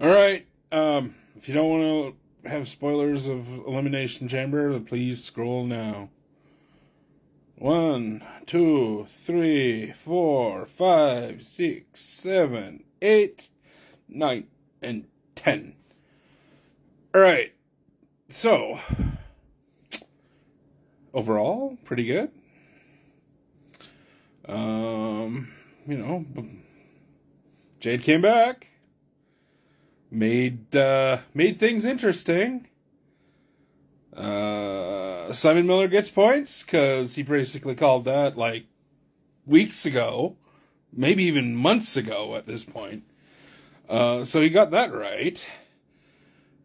All right. If you don't want to have spoilers of Elimination Chamber, please scroll now. 1, 2, 3, 4, 5, 6, 7, 8, 9, and 10. All right. So, overall, pretty good. You know, Jade came back, made things interesting. Simon Miller gets points because he basically called that like weeks ago, maybe even months ago at this point. So he got that right.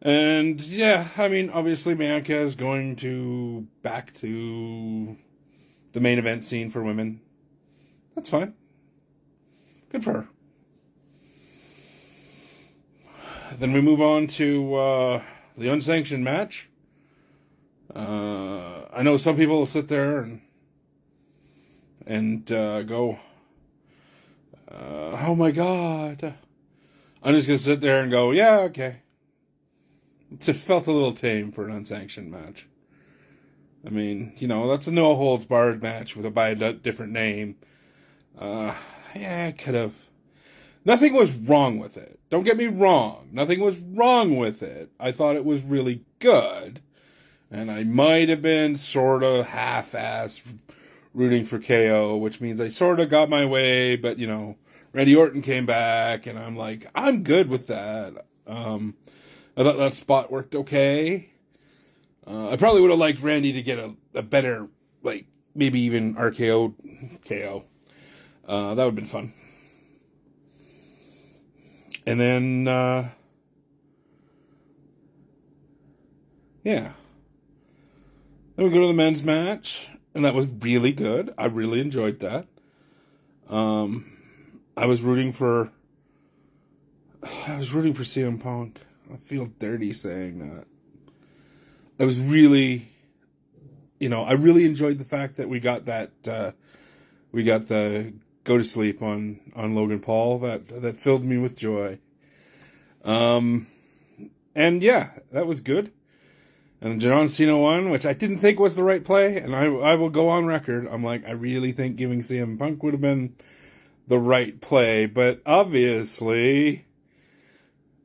And yeah, I mean, obviously Bianca is going to back to the main event scene for women. That's fine. Good for her. Then we move on to the unsanctioned match. I know some people will sit there and go, "Oh my God!" I'm just gonna sit there and go, "Yeah, okay." It felt a little tame for an unsanctioned match. I mean, you know, that's a no holds barred match by a different name. Yeah, I could have. Nothing was wrong with it. Don't get me wrong. Nothing was wrong with it. I thought it was really good. And I might have been sort of half-ass rooting for KO, which means I sort of got my way, but, you know, Randy Orton came back, and I'm like, I'm good with that. I thought that spot worked okay. I probably would have liked Randy to get a better, like, maybe even RKO KO. That would have been fun. And then, yeah. Then we go to the men's match, and that was really good. I really enjoyed that. I was rooting for CM Punk. I feel dirty saying that. I was really, you know, I really enjoyed the fact that we got that, we got the go to sleep on Logan Paul. That filled me with joy. And yeah, that was good. And John Cena won, which I didn't think was the right play, and I will go on record. I'm like, I really think giving CM Punk would have been the right play, but obviously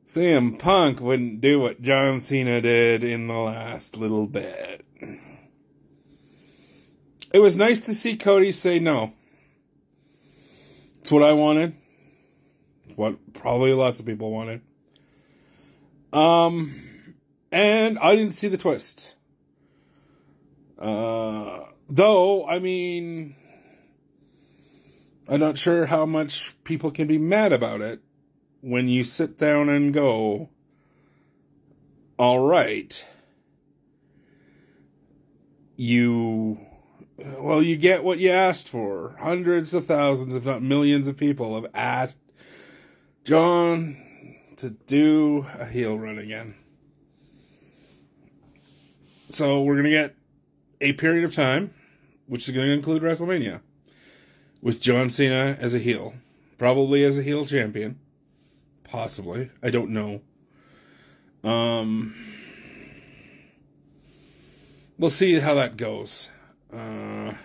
CM Punk wouldn't do what John Cena did in the last little bit. It was nice to see Cody say no. It's what I wanted. It's what probably lots of people wanted. And I didn't see the twist. Though, I mean, I'm not sure how much people can be mad about it when you sit down and go, all right, you get what you asked for. Hundreds of thousands, if not millions of people have asked John to do a heel run again. So we're going to get a period of time, which is going to include WrestleMania, with John Cena as a heel. Probably as a heel champion. Possibly. I don't know. We'll see how that goes. I'm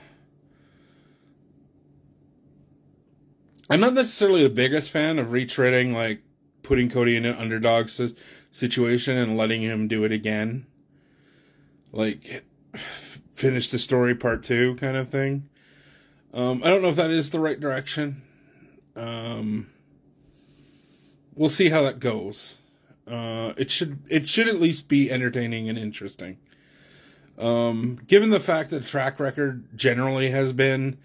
not necessarily the biggest fan of retreading, like, putting Cody in an underdog situation and letting him do it again. Like, finish the story part 2 kind of thing. I don't know if that is the right direction. We'll see how that goes. It should at least be entertaining and interesting. Given the fact that the track record generally has been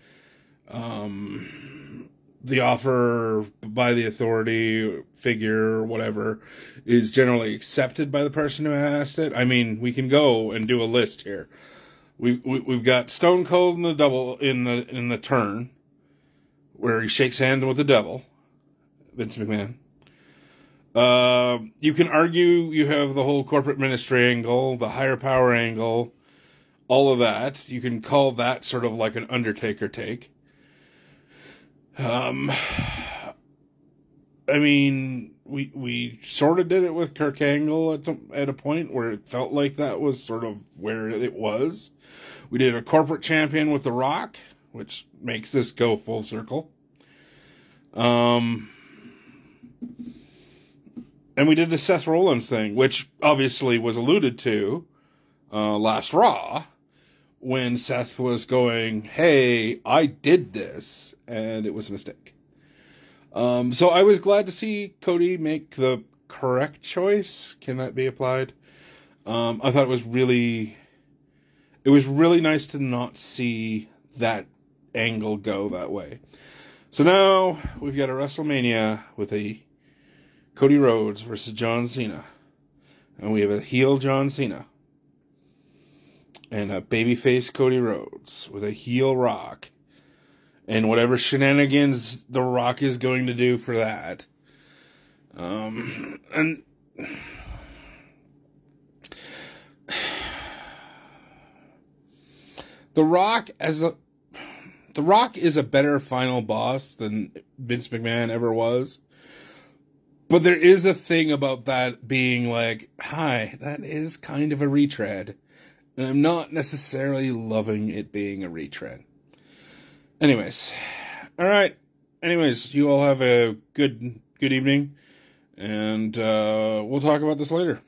the offer by the authority figure or whatever is generally accepted by the person who asked it. I mean, we can go and do a list here. We've got Stone Cold in the double in the turn where he shakes hands with the devil, Vince McMahon. You can argue you have the whole corporate ministry angle, the higher power angle, all of that. You can call that sort of like an Undertaker take. I mean, we sort of did it with Kirk Angle at a point where it felt like that was sort of where it was. We did a corporate champion with The Rock, which makes this go full circle. And we did the Seth Rollins thing, which obviously was alluded to last Raw, when Seth was going, hey, I did this, and it was a mistake. So I was glad to see Cody make the correct choice. Can that be applied? I thought it was really nice to not see that angle go that way. So now we've got a WrestleMania with a Cody Rhodes versus John Cena. And we have a heel John Cena. And a babyface Cody Rhodes with a heel Rock. And whatever shenanigans The Rock is going to do for that. And The Rock is a better final boss than Vince McMahon ever was. But there is a thing about that being like, hi, that is kind of a retread. And I'm not necessarily loving it being a retread. Anyways. Alright. Anyways, you all have a good evening. And we'll talk about this later.